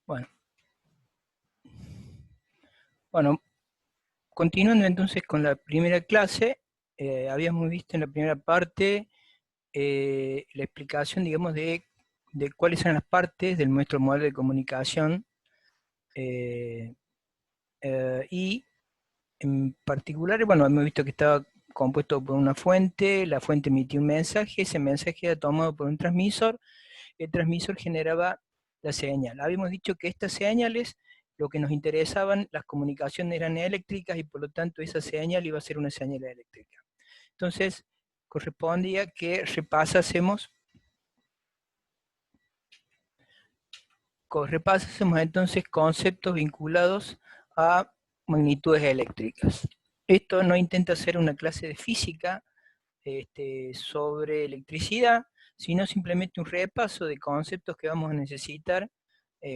Bueno, bueno, continuando entonces con la primera clase, habíamos visto en la primera parte la explicación, digamos, de cuáles son las partes de nuestro modelo de comunicación eh, y en particular, bueno, hemos visto que estaba compuesto por una fuente, la fuente emitía un mensaje, ese mensaje era tomado por un transmisor, el transmisor generaba la señal. Habíamos dicho que estas señales, lo que nos interesaban, las comunicaciones eran eléctricas y por lo tanto esa señal iba a ser una señal eléctrica. Entonces, correspondía que repasásemos entonces conceptos vinculados a magnitudes eléctricas. Esto no intenta ser una clase de física sobre electricidad, sino simplemente un repaso de conceptos que vamos a necesitar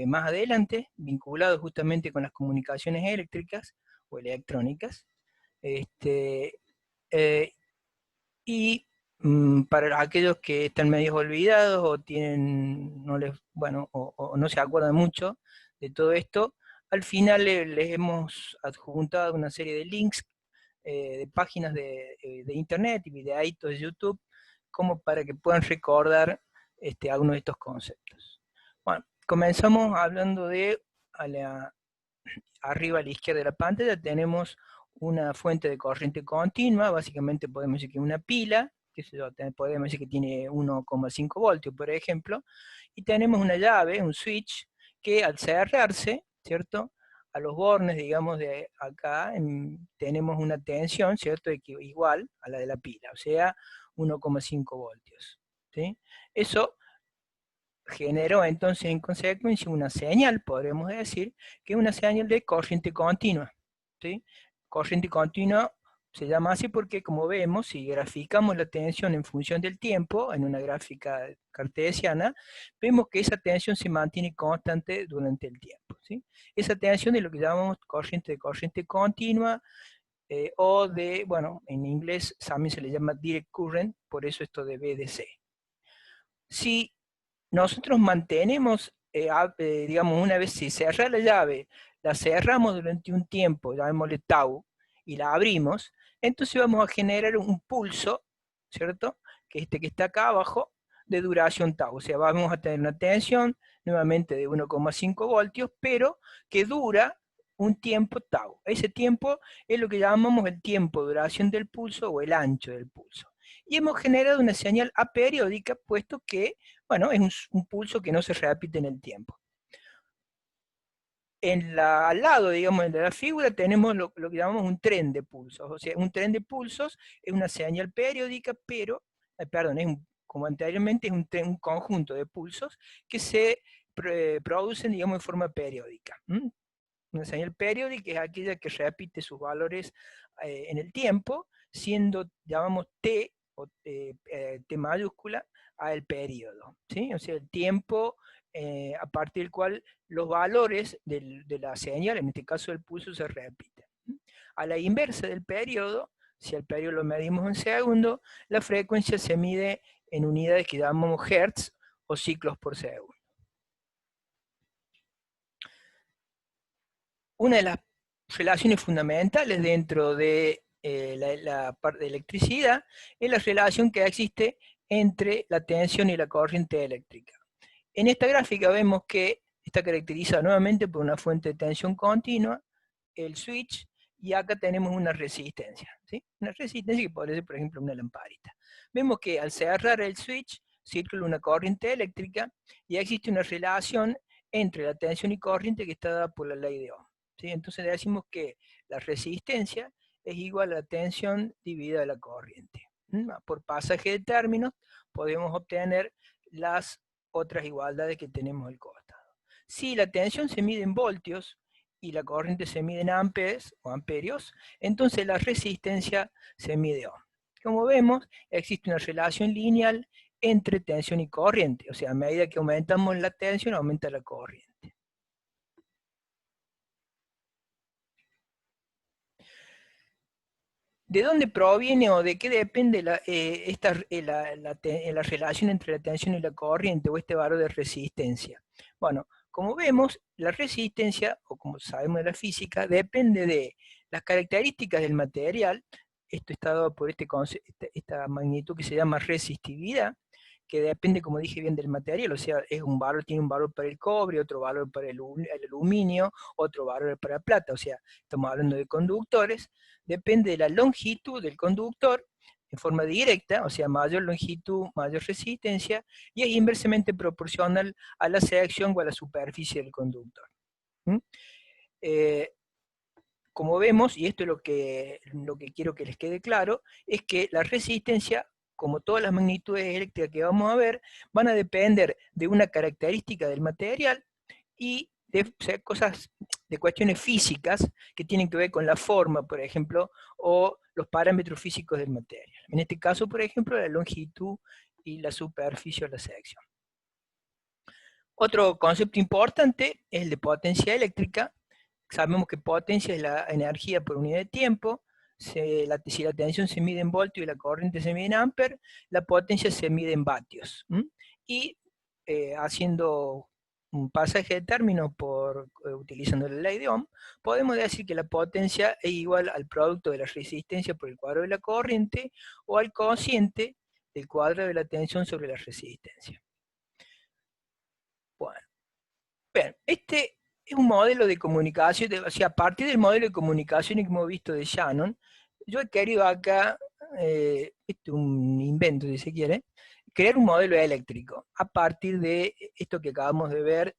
más adelante, vinculados justamente con las comunicaciones eléctricas o electrónicas. Este, eh, y para aquellos que están medio olvidados o tienen, no les, bueno, o no se acuerdan mucho de todo esto, al final les hemos adjuntado una serie de links de páginas de internet y videitos de YouTube, como para que puedan recordar algunos de estos conceptos. Bueno, comenzamos hablando de, arriba a la izquierda de la pantalla tenemos una fuente de corriente continua, básicamente podemos decir que una pila, podemos decir que tiene 1,5 voltios, por ejemplo, y tenemos una llave, un switch, que al cerrarse, ¿cierto?, a los bornes, digamos, de acá, tenemos una tensión, ¿cierto?, igual a la de la pila, o sea, 1,5 voltios. ¿Sí? Eso generó entonces en consecuencia una señal, podríamos decir, que es una señal de corriente continua. ¿Sí? Corriente continua se llama así porque, como vemos, si graficamos la tensión en función del tiempo, en una gráfica cartesiana, vemos que esa tensión se mantiene constante durante el tiempo. ¿Sí? Esa tensión es lo que llamamos corriente continua, o de, bueno, en inglés también se le llama direct current, por eso esto de VDC. Si nosotros mantenemos, digamos, una vez si cerra la llave, la cerramos durante un tiempo, llamémosle tau, y la abrimos, entonces vamos a generar un pulso, ¿cierto? Que que está acá abajo, de duración tau. O sea, vamos a tener una tensión nuevamente de 1,5 voltios, pero que dura un tiempo tau. Ese tiempo es lo que llamamos el tiempo de duración del pulso o el ancho del pulso. Y hemos generado una señal aperiódica, puesto que, bueno, es un pulso que no se repite en el tiempo. Al lado, digamos, de la figura tenemos lo que llamamos un tren de pulsos. O sea, un tren de pulsos es una señal periódica, pero, perdón, como anteriormente, es un conjunto de pulsos que se producen, digamos, en forma periódica. Una señal periódica es aquella que repite sus valores en el tiempo, siendo, llamamos T, o T mayúscula, al periodo. ¿Sí? O sea, el tiempo a partir del cual los valores de la señal, en este caso del pulso, se repiten. A la inversa del periodo, si el periodo lo medimos en segundos, la frecuencia se mide en unidades que llamamos hertz o ciclos por segundo. Una de las relaciones fundamentales dentro de la parte de electricidad es la relación que existe entre la tensión y la corriente eléctrica. En esta gráfica vemos que está caracterizada nuevamente por una fuente de tensión continua, el switch, y acá tenemos una resistencia. ¿Sí? Una resistencia que podría ser, por ejemplo, una lamparita. Vemos que al cerrar el switch circula una corriente eléctrica y existe una relación entre la tensión y corriente que está dada por la ley de Ohm. ¿Sí? Entonces decimos que la resistencia es igual a la tensión dividida la corriente. Por pasaje de términos podemos obtener las otras igualdades que tenemos al costado. Si la tensión se mide en voltios y la corriente se mide en amperes o amperios, entonces la resistencia se mide ohm. Como vemos, existe una relación lineal entre tensión y corriente, o sea, a medida que aumentamos la tensión, aumenta la corriente. ¿De dónde proviene o de qué depende la relación entre la tensión y la corriente o este valor de resistencia? Bueno, como vemos, la resistencia, o como sabemos de la física, depende de las características del material. Esto está dado por esta magnitud que se llama resistividad, que depende, como dije bien, del material, o sea, tiene un valor para el cobre, otro valor para el aluminio, otro valor para la plata, o sea, estamos hablando de conductores, depende de la longitud del conductor, en forma directa, o sea, mayor longitud, mayor resistencia, y es inversamente proporcional a la sección o a la superficie del conductor. Como vemos, y esto es lo que quiero que les quede claro, es que la resistencia, como todas las magnitudes eléctricas que vamos a ver, van a depender de una característica del material y de cosas, de cuestiones físicas que tienen que ver con la forma, por ejemplo, o los parámetros físicos del material. En este caso, por ejemplo, la longitud y la superficie o la sección. Otro concepto importante es el de potencia eléctrica. Sabemos que potencia es la energía por unidad de tiempo. Si la tensión se mide en voltios y la corriente se mide en amperes, la potencia se mide en vatios. Y haciendo un pasaje de términos utilizando la ley de Ohm, podemos decir que la potencia es igual al producto de la resistencia por el cuadrado de la corriente o al cociente del cuadrado de la tensión sobre la resistencia. Bueno, bien, este es un modelo de comunicación, o sea, a partir del modelo de comunicación que hemos visto de Shannon, yo he querido acá, este es un invento si se quiere, crear un modelo eléctrico, a partir de esto que acabamos de ver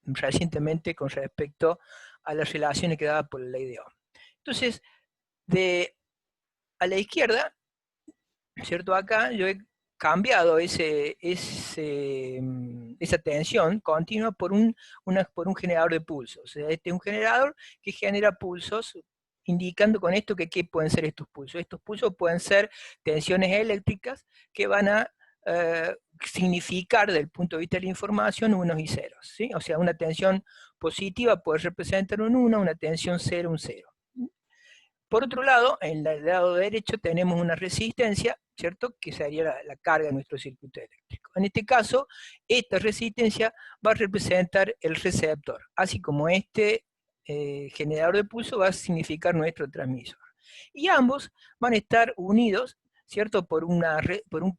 recientemente con respecto a las relaciones que daba por la ley de Ohm. Entonces, a la izquierda, ¿cierto? Acá yo he cambiado esa tensión continua por un generador de pulsos. O sea, este es un generador que genera pulsos, indicando con esto que qué pueden ser estos pulsos. Estos pulsos pueden ser tensiones eléctricas que van a significar, desde el punto de vista de la información, unos y ceros, ¿sí? O sea, una tensión positiva puede representar un 1, una tensión 0, un 0. Por otro lado, en el lado derecho tenemos una resistencia, ¿cierto? Que sería la carga de nuestro circuito eléctrico. En este caso, esta resistencia va a representar el receptor, así como este generador de pulso va a significar nuestro transmisor. Y ambos van a estar unidos, ¿cierto? Por un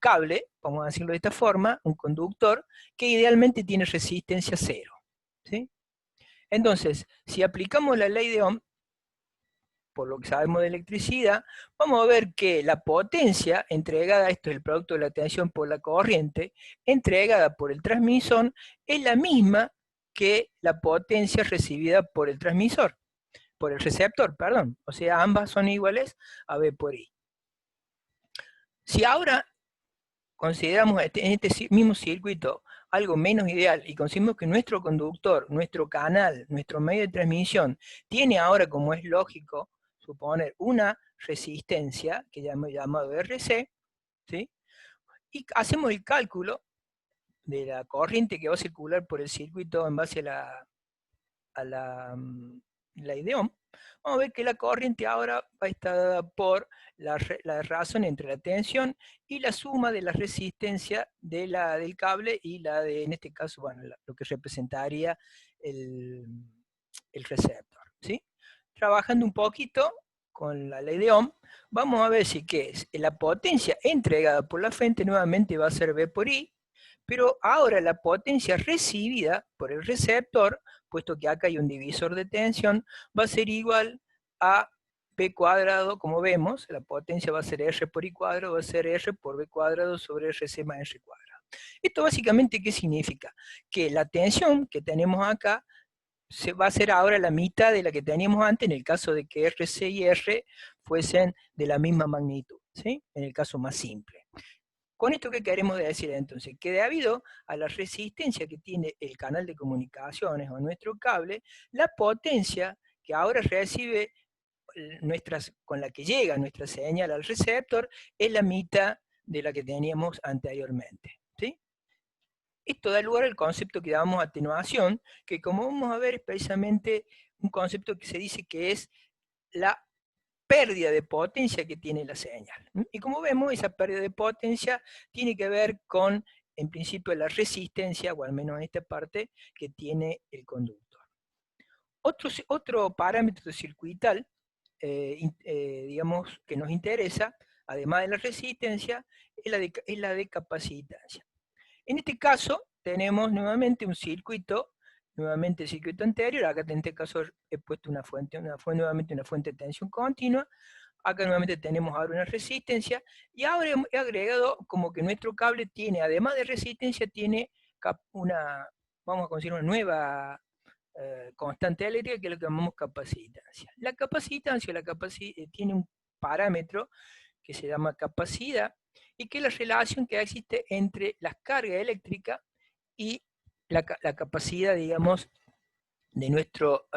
cable, vamos a decirlo de esta forma, un conductor, que idealmente tiene resistencia 0, ¿sí? Entonces, si aplicamos la ley de Ohm, por lo que sabemos de electricidad, vamos a ver que la potencia entregada, esto es el producto de la tensión por la corriente, entregada por el transmisor, es la misma que la potencia recibida por el transmisor, por el receptor, perdón. O sea, ambas son iguales a V por I. Si ahora consideramos en este mismo circuito algo menos ideal y consideramos que nuestro conductor, nuestro canal, nuestro medio de transmisión, tiene ahora, como es lógico, suponer una resistencia, que ya hemos llamado RC, ¿sí? Y hacemos el cálculo de la corriente que va a circular por el circuito en base a la ley de Ohm. Vamos a ver que la corriente ahora va a estar dada por la razón entre la tensión y la suma de la resistencia del cable y la de, en este caso, bueno, lo que representaría el receptor, ¿sí? Trabajando un poquito con la ley de Ohm, vamos a ver si la potencia entregada por la fuente nuevamente va a ser V por I, pero ahora la potencia recibida por el receptor, puesto que acá hay un divisor de tensión, va a ser igual a P cuadrado, como vemos, la potencia va a ser R por I cuadrado, va a ser R por V cuadrado sobre RC más R cuadrado. Esto básicamente, ¿qué significa? Que la tensión que tenemos acá va a ser ahora la mitad de la que teníamos antes, en el caso de que RC y R fuesen de la misma magnitud, ¿sí? En el caso más simple. ¿Con esto qué queremos decir entonces? Que debido a la resistencia que tiene el canal de comunicaciones o nuestro cable, la potencia que ahora recibe con la que llega nuestra señal al receptor es la mitad de la que teníamos anteriormente, ¿sí? Esto da lugar al concepto que llamamos atenuación, que como vamos a ver es precisamente un concepto que se dice que es la pérdida de potencia que tiene la señal. Y como vemos, esa pérdida de potencia tiene que ver con en principio la resistencia, o al menos en esta parte, que tiene el conductor. Otro parámetro circuital, digamos, que nos interesa, además de la resistencia, es la de capacitancia. En este caso, tenemos nuevamente un circuito, nuevamente el circuito anterior, acá en este caso he puesto nuevamente una fuente de tensión continua, acá nuevamente tenemos ahora una resistencia, y ahora he agregado como que nuestro cable tiene, además de resistencia, tiene vamos a conseguir una nueva constante eléctrica, que es lo que llamamos capacitancia. La capacitancia tiene un parámetro que se llama capacidad, y que es la relación que existe entre la carga eléctrica y la capacidad, digamos, de nuestro,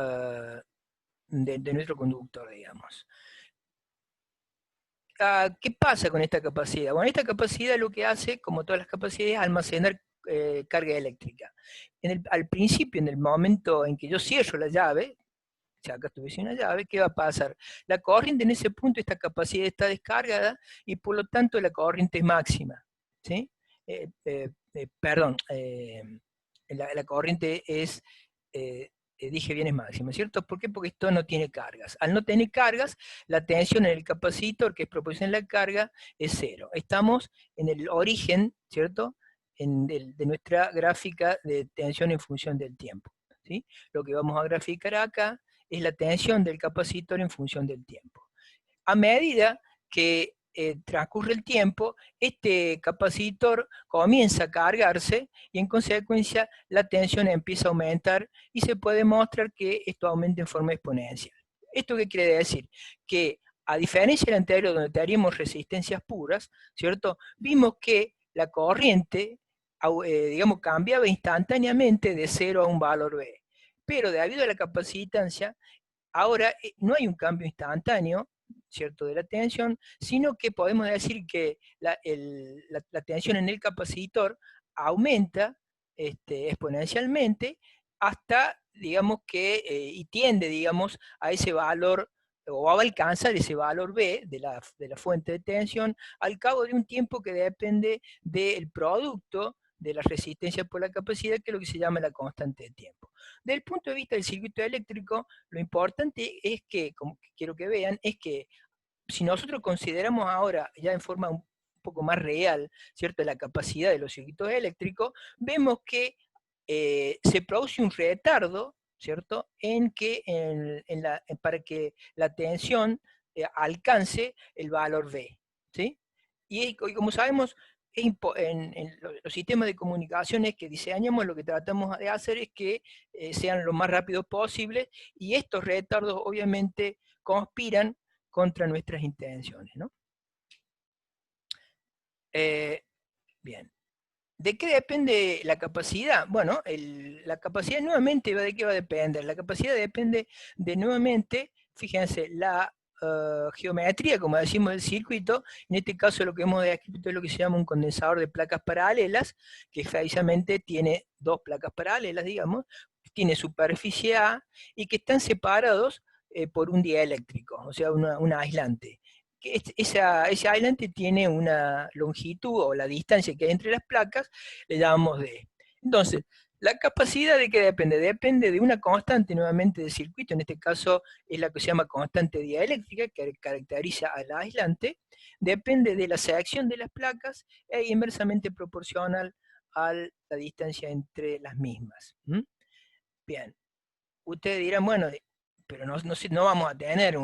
de nuestro conductor, digamos. ¿Qué pasa con esta capacidad? Bueno, esta capacidad lo que hace, como todas las capacidades, es almacenar carga eléctrica. Al principio, en el momento en que yo cierro la llave, si acá tuviese una llave, ¿qué va a pasar? La corriente en ese punto, esta capacidad está descargada, y por lo tanto la corriente es máxima, ¿sí? Perdón, la corriente es, dije bien, es máxima, ¿cierto? ¿Por qué? Porque esto no tiene cargas. Al no tener cargas, la tensión en el capacitor, que es proporcional a la carga, es cero. Estamos en el origen, ¿cierto?, de nuestra gráfica de tensión en función del tiempo, ¿sí? Lo que vamos a graficar acá es la tensión del capacitor en función del tiempo. A medida que transcurre el tiempo, este capacitor comienza a cargarse, y en consecuencia la tensión empieza a aumentar, y se puede mostrar que esto aumenta en forma exponencial. ¿Esto qué quiere decir? Que a diferencia del anterior, donde teníamos resistencias puras, ¿cierto?, vimos que la corriente, digamos, cambiaba instantáneamente de 0 a un valor B. Pero debido a la capacitancia, ahora no hay un cambio instantáneo, ¿cierto?, de la tensión, sino que podemos decir que la tensión en el capacitor aumenta exponencialmente hasta, digamos, que, y tiende, digamos, a ese valor, o a alcanzar ese valor B de la fuente de tensión al cabo de un tiempo que depende del producto de la resistencia por la capacidad, que es lo que se llama la constante de tiempo. Desde el punto de vista del circuito eléctrico, lo importante es que, como quiero que vean, es que si nosotros consideramos ahora, ya en forma un poco más real, ¿cierto?, la capacidad de los circuitos eléctricos, vemos que se produce un retardo, ¿cierto?, para que la tensión alcance el valor V, ¿sí? Y como sabemos, en los sistemas de comunicaciones que diseñamos, lo que tratamos de hacer es que sean lo más rápidos posible, y estos retardos obviamente conspiran contra nuestras intenciones, ¿no? Bien. ¿De qué depende la capacidad? Bueno, la capacidad nuevamente, ¿de qué va a depender? La capacidad depende de, nuevamente, fíjense, la geometría, como decimos, del circuito. En este caso lo que hemos descrito es lo que se llama un condensador de placas paralelas, que precisamente tiene dos placas paralelas, digamos, tiene superficie A, y que están separados por un dieléctrico, o sea, un aislante. Ese aislante tiene una longitud, o la distancia que hay entre las placas, le llamamos D. Entonces, ¿la capacidad de qué depende? Depende de una constante, nuevamente, del circuito. En este caso es la que se llama constante dieléctrica, que caracteriza al aislante. Depende de la sección de las placas, e inversamente proporcional a la distancia entre las mismas. Bien. Ustedes dirán, bueno, pero no vamos a tener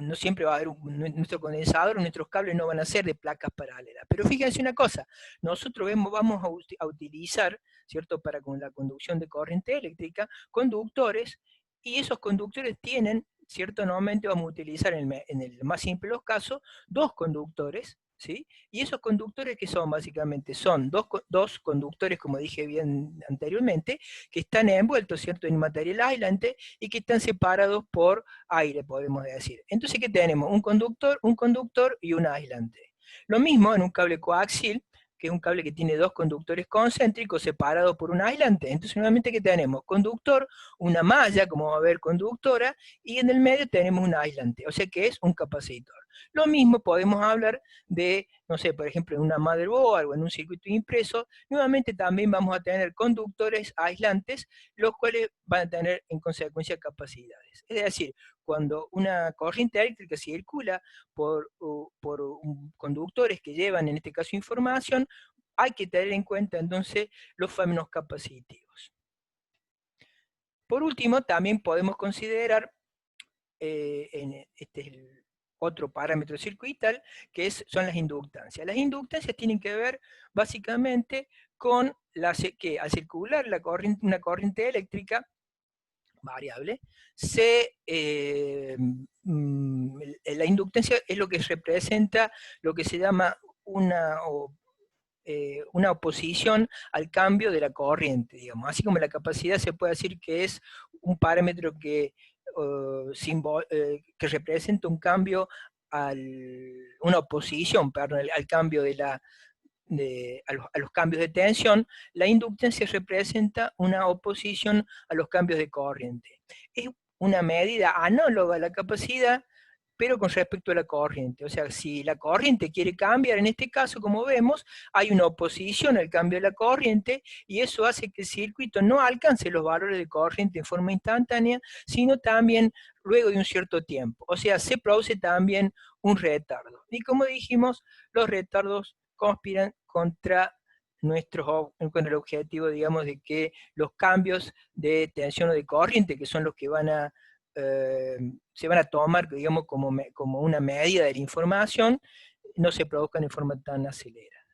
no siempre va a haber nuestro condensador, nuestros cables no van a ser de placas paralelas. Pero fíjense una cosa, nosotros vamos a utilizar, ¿cierto?, para con la conducción de corriente eléctrica, conductores, y esos conductores tienen, ¿cierto?, normalmente vamos a utilizar en el más simple de los casos, dos conductores, ¿sí? Y esos conductores, que son básicamente, son dos conductores, como dije bien anteriormente, que están envueltos, ¿cierto?, en material aislante, y que están separados por aire, podemos decir. Entonces, ¿qué tenemos? Un conductor y un aislante. Lo mismo en un cable coaxial, que es un cable que tiene dos conductores concéntricos separados por un aislante. Entonces, nuevamente, ¿qué tenemos? Conductor, una malla, como va a ver, conductora, y en el medio tenemos un aislante, o sea que es un capacitor. Lo mismo podemos hablar de, no sé, por ejemplo, en una motherboard o en un circuito impreso, nuevamente también vamos a tener conductores aislantes, los cuales van a tener en consecuencia capacidades. Es decir, cuando una corriente eléctrica circula por conductores que llevan, en este caso, información, hay que tener en cuenta entonces los fenómenos capacitivos. Por último, también podemos considerar, este es el otro parámetro circuital, que son las inductancias. Las inductancias tienen que ver básicamente con que al circular una corriente eléctrica variable, la inductancia es lo que representa lo que se llama una oposición al cambio de la corriente, digamos. Así como la capacidad se puede decir que es un parámetro que representa un cambio, una oposición, perdón, al cambio a los cambios de tensión, la inductancia representa una oposición a los cambios de corriente. Es una medida análoga a la capacidad, pero con respecto a la corriente. O sea, si la corriente quiere cambiar, en este caso, como vemos, hay una oposición al cambio de la corriente, y eso hace que el circuito no alcance los valores de corriente en forma instantánea, sino también luego de un cierto tiempo. O sea, se produce también un retardo. Y como dijimos, los retardos conspiran contra el objetivo, digamos, de que los cambios de tensión o de corriente, que son los que se van a tomar, digamos, como una medida de la información, no se produzcan en forma tan acelerada.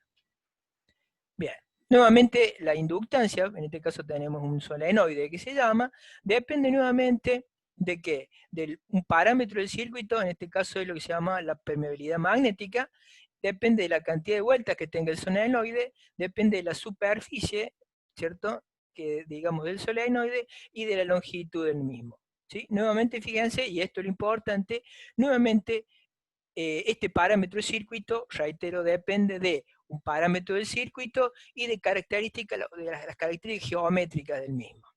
Bien, nuevamente la inductancia, en este caso tenemos un solenoide que se llama, depende nuevamente de qué, de un parámetro del circuito, en este caso es lo que se llama la permeabilidad magnética, depende de la cantidad de vueltas que tenga el solenoide, depende de la superficie, ¿cierto?, que digamos del solenoide, y de la longitud del mismo. ¿Sí? Nuevamente fíjense, y esto es lo importante, nuevamente este parámetro del circuito, reitero, depende de un parámetro del circuito y de las características geométricas del mismo.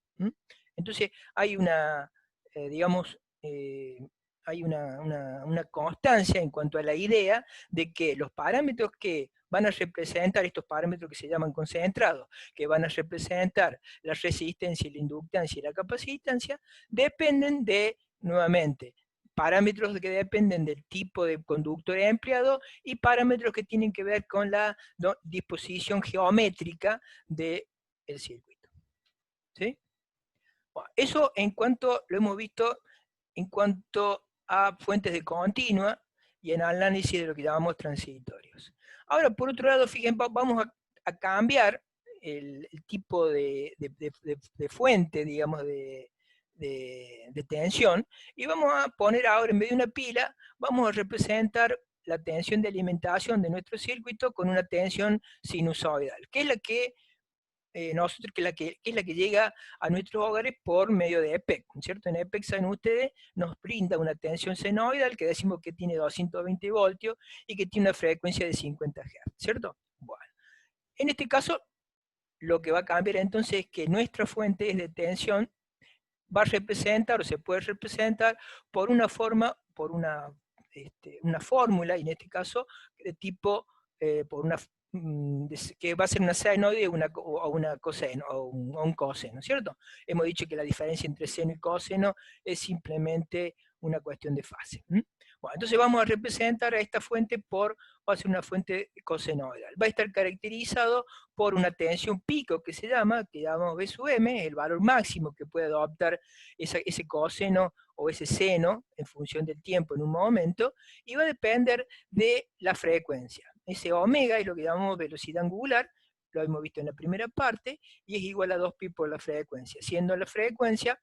Entonces hay una, digamos, hay una constancia en cuanto a la idea de que los parámetros que van a representar, estos parámetros que se llaman concentrados, que van a representar la resistencia, la inductancia y la capacitancia, dependen de, nuevamente, parámetros que dependen del tipo de conductor empleado y parámetros que tienen que ver con la disposición geométrica del circuito. ¿Sí? Bueno, eso en cuanto, lo hemos visto en cuanto a fuentes de continua y en análisis de lo que llamamos transitorios. Ahora, por otro lado, fíjense, vamos a cambiar el tipo de fuente, digamos, de tensión, y vamos a poner ahora, en vez de una pila, vamos a representar la tensión de alimentación de nuestro circuito con una tensión sinusoidal, que es la que es la que llega a nuestros hogares por medio de EPEC, ¿cierto? En EPEC, saben ustedes, nos brinda una tensión senoidal que decimos que tiene 220 voltios y que tiene una frecuencia de 50 Hz, ¿cierto? Bueno, en este caso, lo que va a cambiar entonces es que nuestra fuente de tensión va a representar, o se puede representar, por una forma, por una fórmula, y en este caso, de tipo, que va a ser una senoide o una coseno, o un coseno, ¿cierto? Hemos dicho que la diferencia entre seno y coseno es simplemente una cuestión de fase. Bueno, entonces vamos a representar a esta fuente va a ser una fuente cosenoidal. Va a estar caracterizado por una tensión pico que llamamos B sub m, el valor máximo que puede adoptar ese coseno o ese seno en función del tiempo en un momento, y va a depender de la frecuencia. Ese omega es lo que llamamos velocidad angular, lo hemos visto en la primera parte, y es igual a 2pi por la frecuencia, siendo la frecuencia,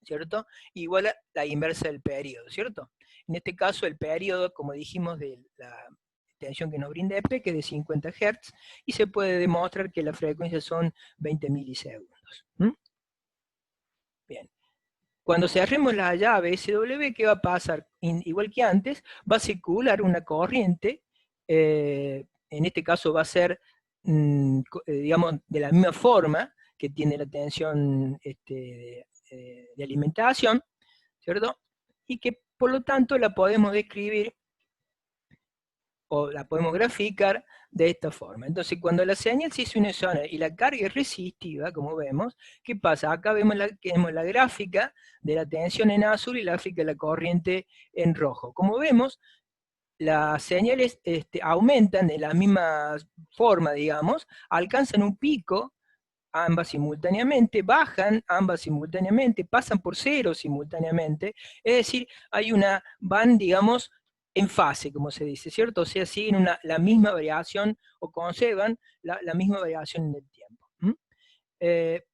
¿cierto?, igual a la inversa del periodo, ¿cierto? En este caso el periodo, como dijimos, de la tensión que nos brinda EP, que es de 50 Hz, y se puede demostrar que la frecuencia son 20 milisegundos. Bien. Cuando cerremos la llave SW, ¿qué va a pasar? Igual que antes, va a circular una corriente, en este caso va a ser, digamos, de la misma forma que tiene la tensión de alimentación, ¿cierto? Y que por lo tanto la podemos describir o la podemos graficar de esta forma. Entonces, cuando la señal se sinusoidal y la carga es resistiva, como vemos, ¿qué pasa? Acá vemos la gráfica de la tensión en azul y la gráfica de la corriente en rojo. Como vemos, las señales aumentan de la misma forma, digamos, alcanzan un pico ambas simultáneamente, bajan ambas simultáneamente, pasan por cero simultáneamente, es decir, van, digamos, en fase, como se dice, ¿cierto? O sea, siguen la misma variación o conservan la misma variación en el tiempo.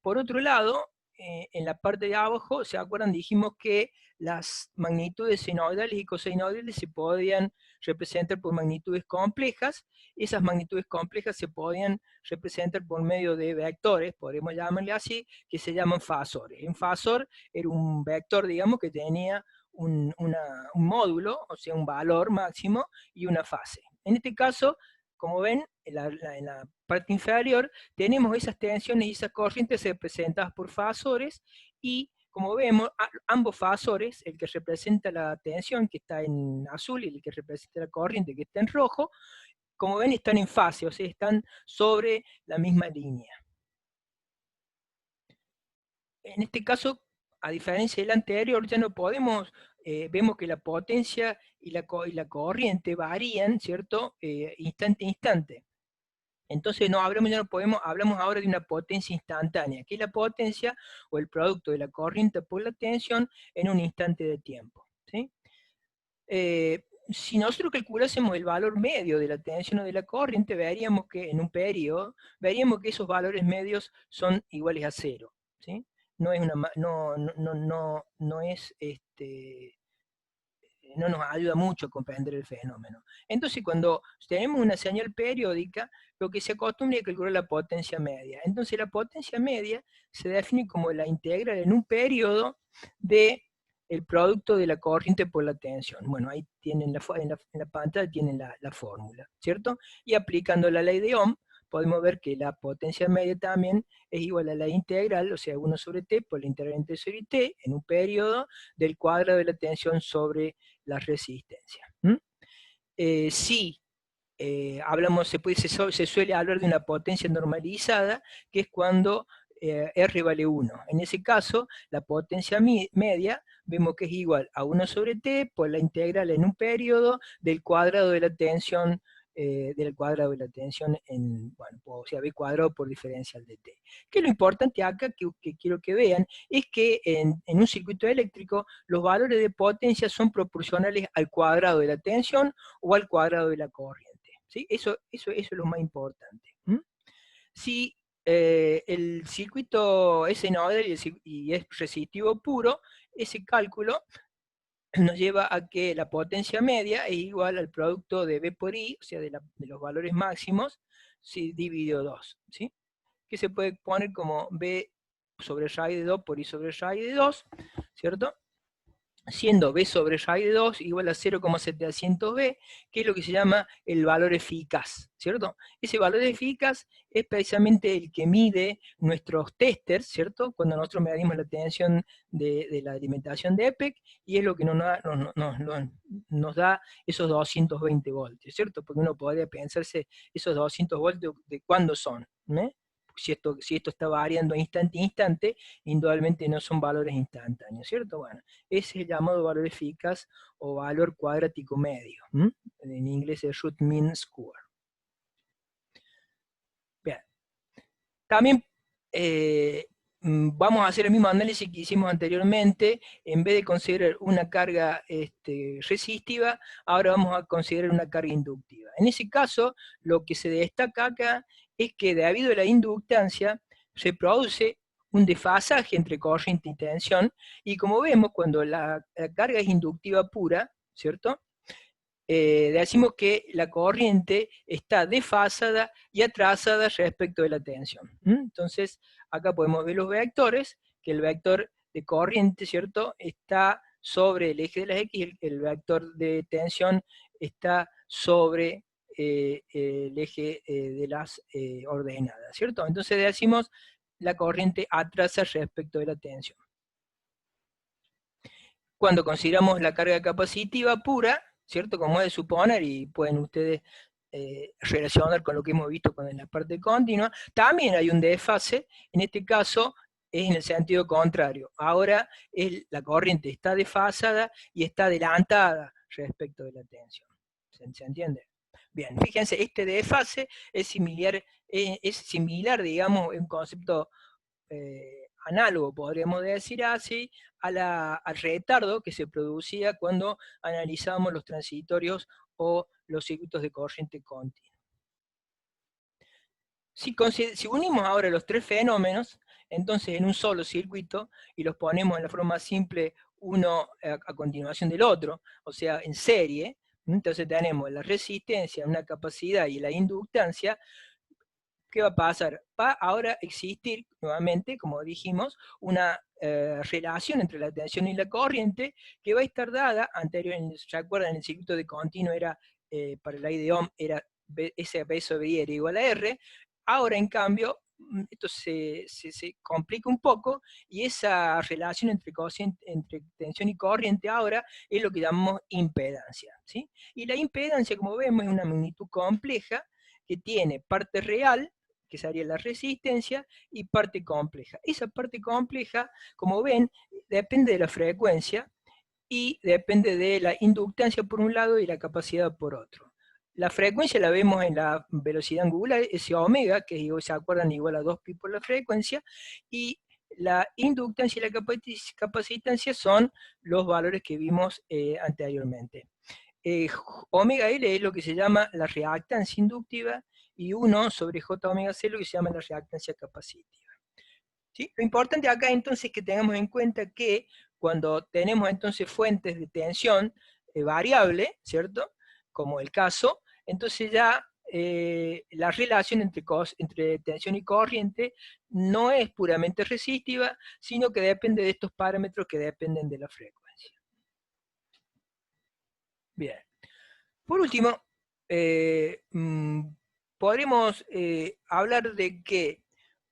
Por otro lado, en la parte de abajo, ¿se acuerdan? Dijimos que las magnitudes senoidales y cosenoidales se podían representar por magnitudes complejas. Esas magnitudes complejas se podían representar por medio de vectores, podemos llamarle así, que se llaman fasores. Un fasor era un vector, digamos, que tenía un módulo, o sea, un valor máximo y una fase. En este caso, como ven, en la parte inferior tenemos esas tensiones y esas corrientes representadas por fasores, y como vemos, ambos fasores, el que representa la tensión, que está en azul, y el que representa la corriente, que está en rojo, como ven, están en fase, o sea, están sobre la misma línea. En este caso, a diferencia del anterior, ya no podemos, vemos que la potencia y la corriente varían, ¿cierto? Instante a instante. Entonces hablamos ahora de una potencia instantánea, que es la potencia o el producto de la corriente por la tensión en un instante de tiempo. ¿Sí? Si nosotros calculásemos el valor medio de la tensión o de la corriente, veríamos que en un periodo, veríamos que esos valores medios son iguales a cero. ¿Sí? No es no nos ayuda mucho a comprender el fenómeno. Entonces, cuando tenemos una señal periódica, lo que se acostumbra es calcular la potencia media. Entonces, la potencia media se define como la integral en un periodo de el producto de la corriente por la tensión. Bueno, ahí tienen en la pantalla tienen la fórmula, ¿cierto? Y aplicando la ley de Ohm, podemos ver que la potencia media también es igual a la integral, o sea, 1 sobre t por la integral entre 0 y t, en un periodo del cuadrado de la tensión sobre la resistencia. Si se suele hablar de una potencia normalizada, que es cuando R vale 1. En ese caso, la potencia media vemos que es igual a 1 sobre t por la integral en un periodo del cuadrado de la tensión bueno, o sea, b cuadrado por diferencial de t. Que lo importante acá que quiero que vean es que en un circuito eléctrico los valores de potencia son proporcionales al cuadrado de la tensión o al cuadrado de la corriente. ¿Sí? Eso es lo más importante. Si el circuito es senoidal y es resistivo puro, ese cálculo nos lleva a que la potencia media es igual al producto de B por I, o sea, de los valores máximos, dividido 2, ¿sí? Que se puede poner como B sobre raíz de 2 por I sobre raíz de 2, ¿cierto? Siendo B sobre raíz de 2 igual a 0,700B, que es lo que se llama el valor eficaz, ¿cierto? Ese valor eficaz es precisamente el que mide nuestros testers, ¿cierto? Cuando nosotros medimos la tensión de la alimentación de EPEC, y es lo que nos da esos 220 voltios, ¿cierto? Porque uno podría pensarse esos 200 voltios de cuándo son, ¿eh? Si esto está variando instante a instante, indudablemente no son valores instantáneos, ¿cierto? Bueno, ese es el llamado valor eficaz o valor cuadrático medio. En inglés es root mean square. Bien. También vamos a hacer el mismo análisis que hicimos anteriormente. En vez de considerar una carga resistiva, ahora vamos a considerar una carga inductiva. En ese caso, lo que se destaca acá es que debido a la inductancia, se produce un desfasaje entre corriente y tensión, y como vemos, cuando la carga es inductiva pura, ¿cierto? Decimos que la corriente está desfasada y atrasada respecto de la tensión. Entonces, acá podemos ver los vectores, que el vector de corriente, ¿cierto?, está sobre el eje de las X, el vector de tensión está sobre el eje de las ordenadas, ¿cierto? Entonces decimos la corriente atrasa respecto de la tensión. Cuando consideramos la carga capacitiva pura, ¿cierto? Como es de suponer, y pueden ustedes relacionar con lo que hemos visto en la parte continua. También hay un desfase, en este caso es en el sentido contrario. Ahora la corriente está desfasada y está adelantada respecto de la tensión. ¿Se entiende? Bien, fíjense, este desfase es similar, digamos, un concepto análogo, podríamos decir así, al retardo que se producía cuando analizamos los transitorios o los circuitos de corriente continua. Si unimos ahora los tres fenómenos, entonces en un solo circuito, y los ponemos en la forma más simple, uno a continuación del otro, o sea, en serie, entonces tenemos la resistencia, una capacidad y la inductancia. ¿Qué va a pasar? Va ahora a existir nuevamente, como dijimos, una relación entre la tensión y la corriente que va a estar dada anteriormente. ¿Se acuerdan? En el circuito de continuo era, para la ley de Ohm, era S sobre I era igual a R. Ahora, en cambio, esto se complica un poco, y esa relación entre tensión y corriente ahora es lo que llamamos impedancia, ¿sí? Y la impedancia, como vemos, es una magnitud compleja que tiene parte real, que sería la resistencia, y parte compleja. Esa parte compleja, como ven, depende de la frecuencia y depende de la inductancia por un lado y la capacidad por otro. La frecuencia la vemos en la velocidad angular, ese omega, que se acuerdan igual a 2pi por la frecuencia, y la inductancia y la capacitancia son los valores que vimos anteriormente. Omega L es lo que se llama la reactancia inductiva, y 1 sobre J omega C lo que se llama la reactancia capacitiva. ¿Sí? Lo importante acá entonces es que tengamos en cuenta que cuando tenemos entonces fuentes de tensión variable, ¿cierto? Como el caso, entonces ya la relación entre tensión y corriente no es puramente resistiva, sino que depende de estos parámetros que dependen de la frecuencia. Bien. Por último, podremos hablar de que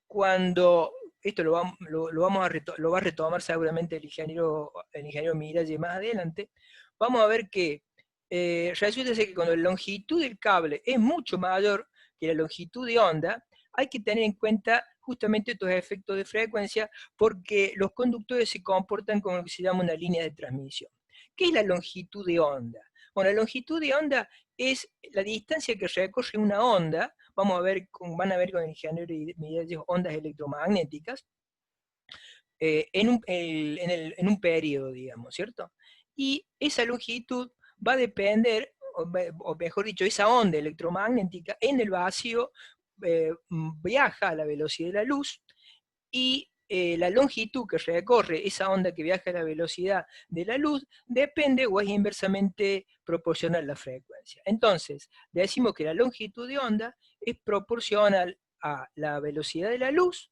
cuando, esto lo va a retomar seguramente el ingeniero Miralle más adelante, vamos a ver que resulta ser que cuando la longitud del cable es mucho mayor que la longitud de onda, hay que tener en cuenta justamente estos efectos de frecuencia, porque los conductores se comportan como lo que se llama una línea de transmisión. ¿Qué es la longitud de onda? Bueno, la longitud de onda es la distancia que recorre una onda. Van a ver con el ingeniero Miralle ondas electromagnéticas, en un periodo, digamos, ¿cierto? Y esa longitud va a depender, o mejor dicho, esa onda electromagnética en el vacío viaja a la velocidad de la luz, y la longitud que recorre esa onda que viaja a la velocidad de la luz depende o es inversamente proporcional a la frecuencia. Entonces, decimos que la longitud de onda es proporcional a la velocidad de la luz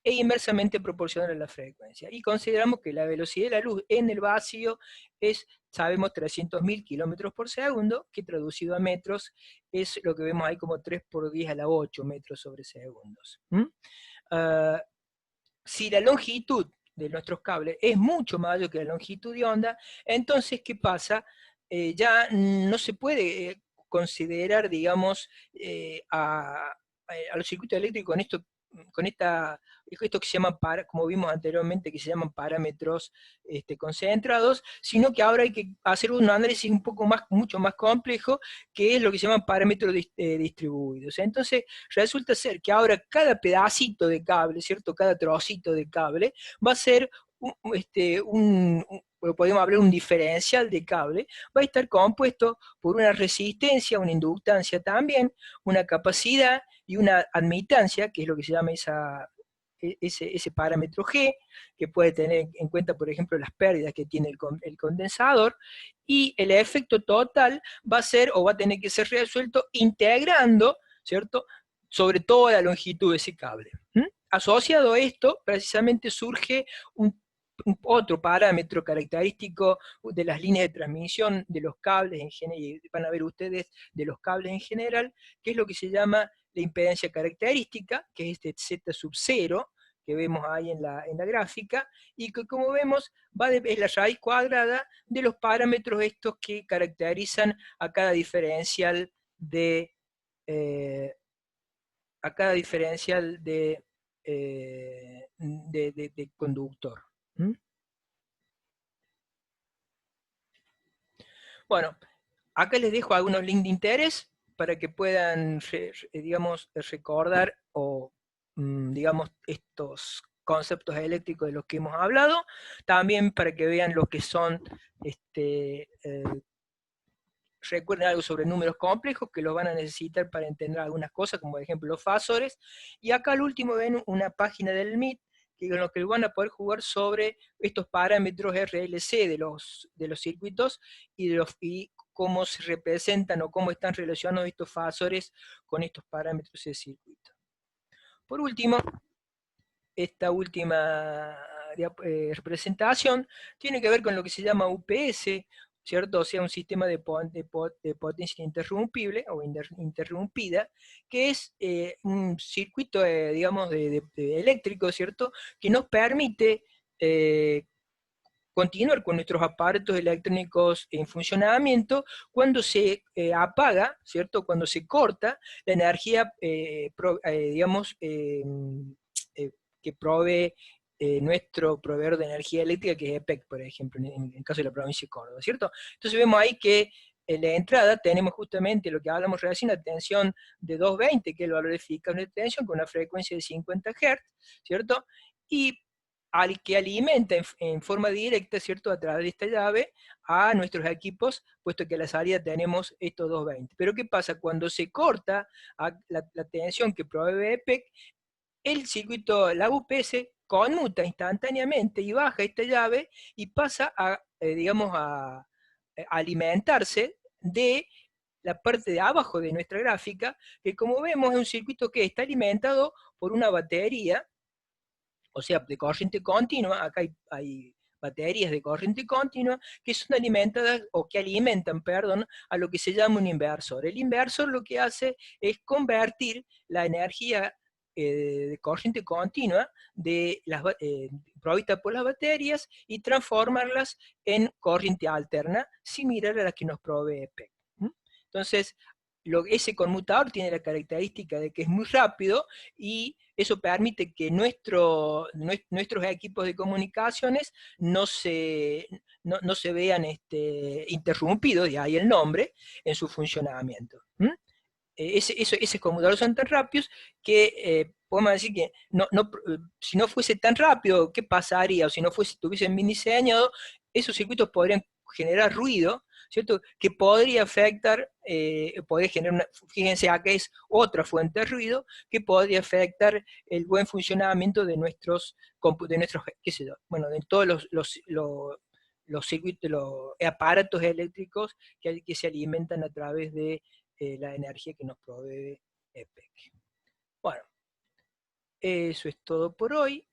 e inversamente proporcional a la frecuencia. Y consideramos que la velocidad de la luz en el vacío es, sabemos, 300.000 kilómetros por segundo, que traducido a metros es lo que vemos ahí como 3 por 10 a la 8 metros sobre segundos. Si la longitud de nuestros cables es mucho mayor que la longitud de onda, entonces, ¿qué pasa? Ya no se puede considerar, digamos, a los circuitos eléctricos esto que se llama, como vimos anteriormente, que se llaman parámetros concentrados, sino que ahora hay que hacer un análisis mucho más complejo, que es lo que se llaman parámetros distribuidos. Entonces, resulta ser que ahora cada pedacito de cable, ¿cierto? Cada trocito de cable va a ser podemos hablar un diferencial de cable, va a estar compuesto por una resistencia, una inductancia también, una capacidad y una admitancia, que es lo que se llama ese parámetro G, que puede tener en cuenta, por ejemplo, las pérdidas que tiene el condensador, y el efecto total va a ser, o va a tener que ser resuelto integrando, ¿cierto?, sobre toda la longitud de ese cable. Asociado a esto, precisamente surge otro parámetro característico de las líneas de transmisión de los cables en general, y van a ver ustedes de los cables en general, que es lo que se llama la impedancia característica, que es este Z sub 0, que vemos ahí en la gráfica, y que como vemos es la raíz cuadrada de los parámetros estos que caracterizan a cada diferencial de, de conductor. ¿Mm? Bueno, acá les dejo algunos links de interés para que puedan, digamos, recordar o, digamos, estos conceptos eléctricos de los que hemos hablado. También para que vean lo que son, recuerden algo sobre números complejos que los van a necesitar para entender algunas cosas, como por ejemplo los fasores. Y acá al último ven una página del MIT con lo que van a poder jugar sobre estos parámetros RLC de los circuitos y cómo se representan o cómo están relacionados estos fasores con estos parámetros de circuito. Por último, esta última representación tiene que ver con lo que se llama UPS, ¿cierto? O sea, un sistema de potencia interrumpible o interrumpida, que es un circuito, digamos, eléctrico, ¿cierto? Que nos permite continuar con nuestros aparatos electrónicos en funcionamiento cuando se apaga, ¿cierto? Cuando se corta la energía, digamos, que provee nuestro proveedor de energía eléctrica, que es EPEC, por ejemplo, en el caso de la provincia de Córdoba, ¿cierto? Entonces vemos ahí que en la entrada tenemos justamente lo que hablamos recién, la tensión de 220, que es el valor eficaz de tensión, con una frecuencia de 50 Hz, ¿cierto? Y que alimenta en forma directa, ¿cierto?, a través de esta llave a nuestros equipos, puesto que a la salida tenemos estos 220. Pero ¿qué pasa? Cuando se corta la tensión que provee EPEC, el circuito, la UPS, conmuta instantáneamente y baja esta llave y pasa a, digamos, a alimentarse de la parte de abajo de nuestra gráfica, que como vemos es un circuito que está alimentado por una batería, o sea, de corriente continua. Acá hay baterías de corriente continua que son alimentadas, o que alimentan, perdón, a lo que se llama un inversor. El inversor lo que hace es convertir la energía de corriente continua provista por las baterías y transformarlas en corriente alterna, similar a la que nos provee EPEC. Entonces, ese conmutador tiene la característica de que es muy rápido, y eso permite que nuestros equipos de comunicaciones no se vean interrumpidos, de ahí el nombre, en su funcionamiento. Esos conmutadores son tan rápidos que podemos decir que si no fuese tan rápido, ¿qué pasaría? O si no estuviesen bien diseñados, esos circuitos podrían generar ruido, ¿cierto? Que podría afectar, podría generar fíjense, acá es otra fuente de ruido, que podría afectar el buen funcionamiento de nuestros, qué sé yo, bueno, de todos los circuitos, los aparatos eléctricos que se alimentan a través de la energía que nos provee EPEC. Bueno, eso es todo por hoy,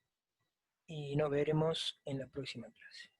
y nos veremos en la próxima clase.